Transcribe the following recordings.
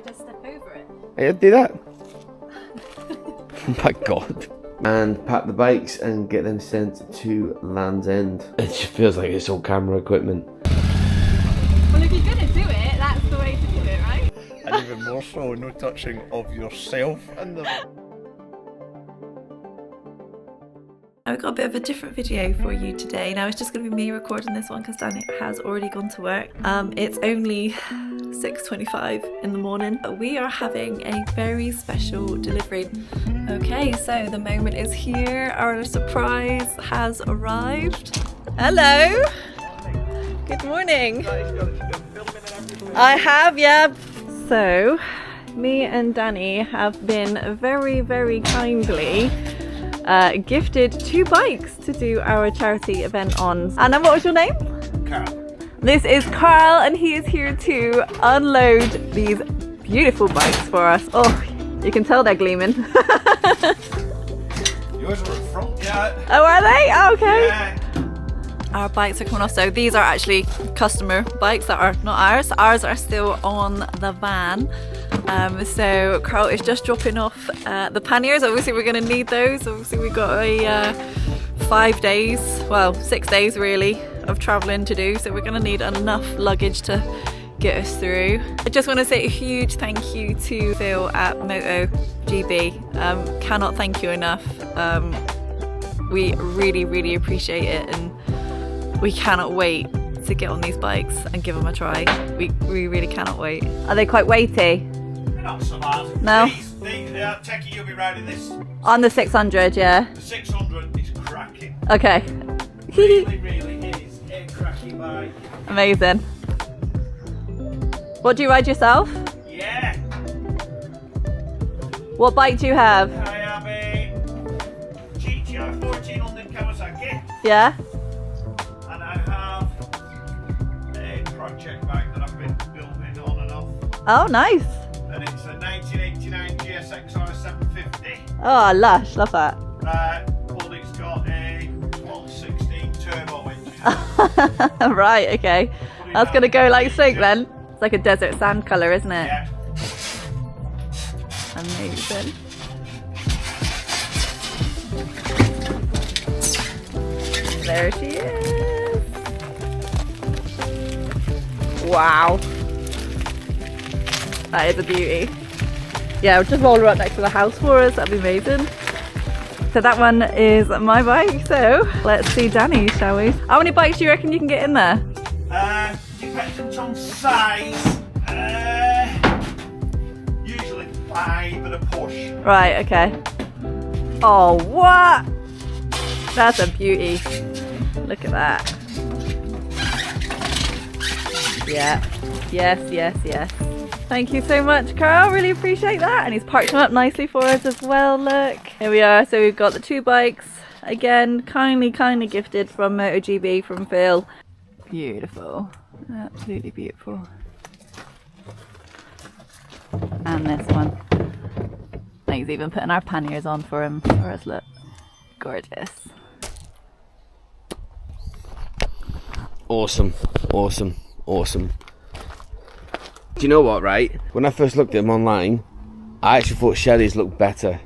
just step over it? Yeah, do that. Oh my God. And pack the bikes and get them sent to Land's End. It just feels like it's all camera equipment. Well, if you're going to do it, that's the way to do it, right? And even more so, no touching of yourself and them. I've got a bit of a different video for you today. Now it's just going to be me recording this one because Danny has already gone to work. It's only 6:25 in the morning, but we are having a very special delivery. Okay, so the moment is here. Our surprise has arrived. Hello. Good morning. I have, yeah. So, me and Danny have been very, very kindly gifted 2 bikes to do our charity event on. And then what was your name? Carl. This is Carl, and he is here to unload these beautiful bikes for us. Oh, you can tell they're gleaming. Yours are in front, yeah. Oh, are they? Oh, okay. Yeah. Our bikes are coming off, so these are actually customer bikes that are not ours. Ours are still on the van. So Carl is just dropping off the panniers. Obviously we're going to need those. Obviously we've got a 5 days, well 6 days really, of travelling to do. So we're going to need enough luggage to get us through. I just want to say a huge thank you to Phil at MotoGB. Cannot thank you enough. We really, really appreciate it, and we cannot wait to get on these bikes and give them a try. We really cannot wait. Are they quite weighty? They're not so bad. No? Techie, you'll be riding this. On the 600, yeah. The 600 is cracking. Okay. Really, really is a cracking bike. Amazing. What do you ride yourself? Yeah. What bike do you have? I have a GTR 1400 Kawasaki. Yeah? And I have a project bike that I've been building on and off. Oh, nice. And it's a 1989 GSXR 750. Oh, lush. Love that. But it's got a 1216 turbo engine. Right, okay. That's going to go like silk then. It's like a desert sand colour, isn't it? Yeah. Amazing. There she is. Wow. That is a beauty. Yeah, we'll just roll her up next to the house for us. That'd be amazing. So that one is my bike. So let's see Danny, shall we? How many bikes do you reckon you can get in there? Dependent on size. Usually 5 at a push. Right, okay. Oh, what? That's a beauty. Look at that. Yeah. Yes, yes, yes. Thank you so much, Carl. Really appreciate that. And he's parked them up nicely for us as well. Look. Here we are. So we've got the 2 bikes. Again, kindly gifted from MotoGB from Phil. Beautiful. Absolutely beautiful. And this one. He's even putting our panniers on for him. For us, look. Gorgeous. Awesome, awesome, awesome. Do you know what, right? When I first looked at them online, I actually thought Shelly's looked better.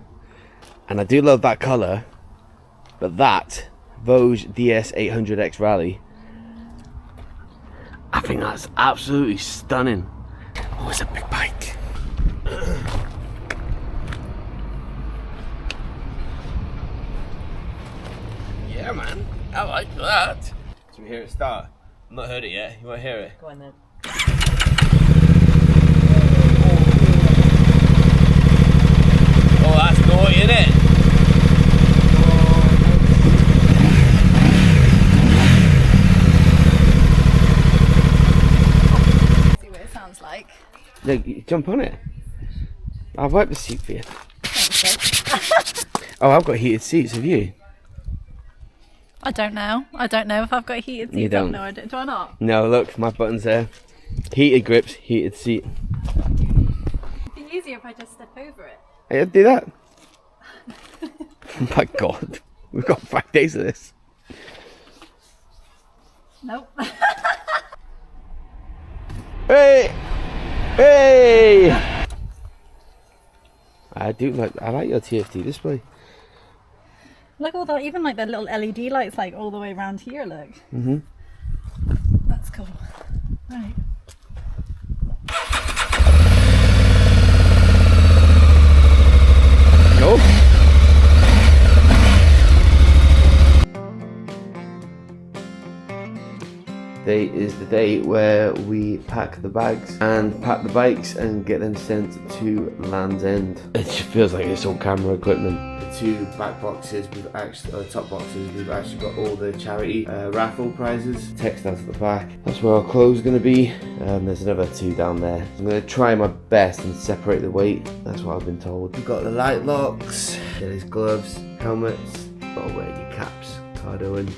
And I do love that colour, but that Voge DS800X Rally, I think that's absolutely stunning. Oh, it's a big bike. Yeah, man, I like that. Should we hear it start? I've not heard it yet. You want to hear it? Go on then. Oh, that's naughty, isn't it? See what it sounds like. Look, you jump on it. I'll wipe the seat for you. Thanks, Oh, I've got heated seats, have you? I don't know. I don't know if I've got heated seats. You don't. No, I don't. Do I not? No, look, my button's there. Heated grips, heated seat. It'd be easier if I just step over it. Hey, do that. Oh my God, we've got 5 days of this. Nope. Hey! Hey! I like your TFT display. Look all that, even like the little LED lights like all the way around here, look. Mm-hmm. That's cool. Right. Go. Today is the day where we pack the bags and pack the bikes and get them sent to Land's End. It just feels like it's all camera equipment. The two back boxes, top boxes, we've actually got all the charity raffle prizes. Text out at the back. That's where our clothes are going to be. There's another two down there. I'm going to try my best and separate the weight. That's what I've been told. We've got the light locks, there's gloves, helmets. Gotta wear your caps, Cardo and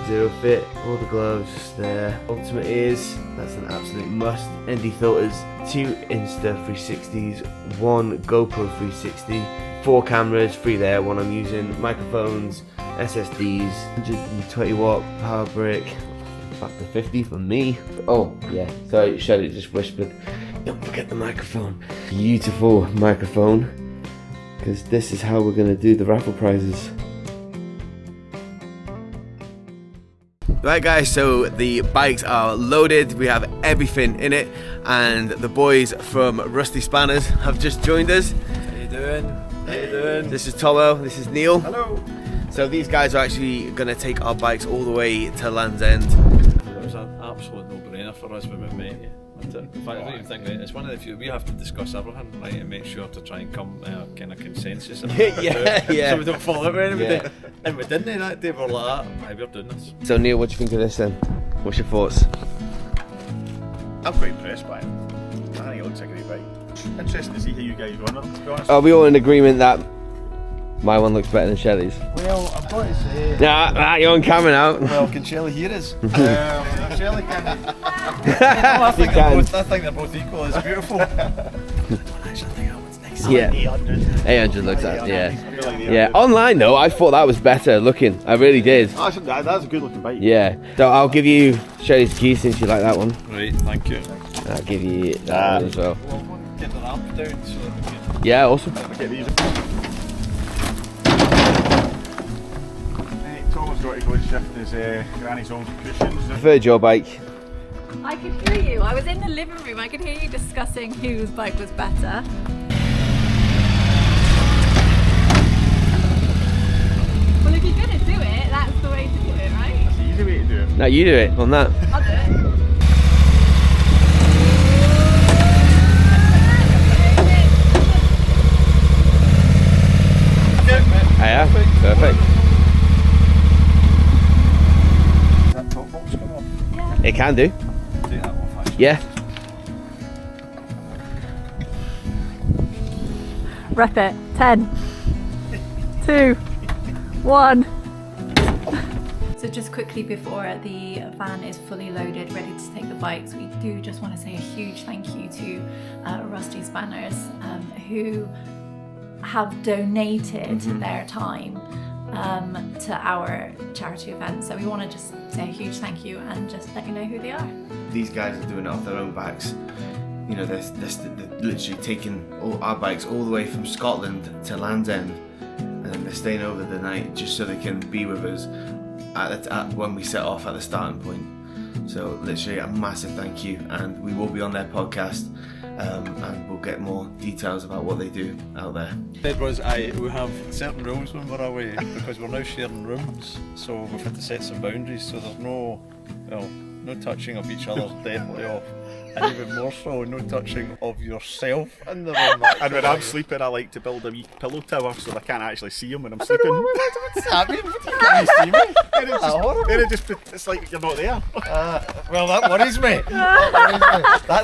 Zero Fit, all the gloves there. Ultimate ears, that's an absolute must. ND filters, 2 Insta 360s, 1 GoPro 360, 4 cameras, 3 there, 1 I'm using, microphones, SSDs, 120 watt power brick, factor 50 for me. Oh yeah, sorry, Shelley just whispered, don't forget the microphone. Beautiful microphone, because this is how we're going to do the raffle prizes. Right guys, so the bikes are loaded, we have everything in it, and the boys from Rusty Spanners have just joined us. How you doing? How you doing? This is Tomo, this is Neil. Hello. So these guys are actually going to take our bikes all the way to Land's End. It was an absolute no-brainer for us when we met you. In fact, I don't even think it's one of the few we have to discuss everything, right, and make sure to try and come kind of consensus. Yeah. So we don't fall out with anybody. Yeah. And we didn't that day. We're like, hey, we're doing this. So Neil, what do you think of this then? What's your thoughts? I'm quite impressed by it. I think it looks like a great bike. Interesting to see how you guys run it, to be honest. Are we all in agreement that my one looks better than Shelley's? Well, I've got to say... Nah, you're on camera now. Well, can Shelley hear us? Shelley can. I think they're both equal. It's beautiful. Yeah, 800 looks at, yeah. Online though, I thought that was better looking. I really did. That's a good looking bike. Yeah. So I'll give you Shelley's key since you like that one. Right, thank you. I'll give you that one as well. Get the ramp down so that we can... Yeah, awesome. Get these. Tom's got to go and shift his granny's own cushions. Preferred your bike. I could hear you. I was in the living room. I could hear you discussing whose bike was better. Well, if you're going to do it, that's the way to do it, right? That's the easy way to do it. No, you do it on that. I'll do it. Yeah, perfect. Does that top box come on? It can do. Take that off, actually. Yeah. Rep it. 10, 2, 1. So just quickly before the van is fully loaded, ready to take the bikes, we do just want to say a huge thank you to Rusty Spanners who have donated their time to our charity event. So we want to just say a huge thank you and just let you know who they are. These guys are doing it off their own backs. You know, they're literally taking all our bikes all the way from Scotland to Land's End, and then they're staying over the night just so they can be with us when we set off at the starting point. So literally a massive thank you, and we will be on their podcast, and we'll get more details about what they do out there. It was we have certain rules when we're away because we're now sharing rooms, so we've had to set some boundaries. So there's no touching of each other, definitely off. And even more so, no touching of yourself in the room. And when I'm sleeping, I like to build a wee pillow tower so I can't actually see him when I'm sleeping. What's happening? Can you see me? It's like you're not there. Well, that worries me.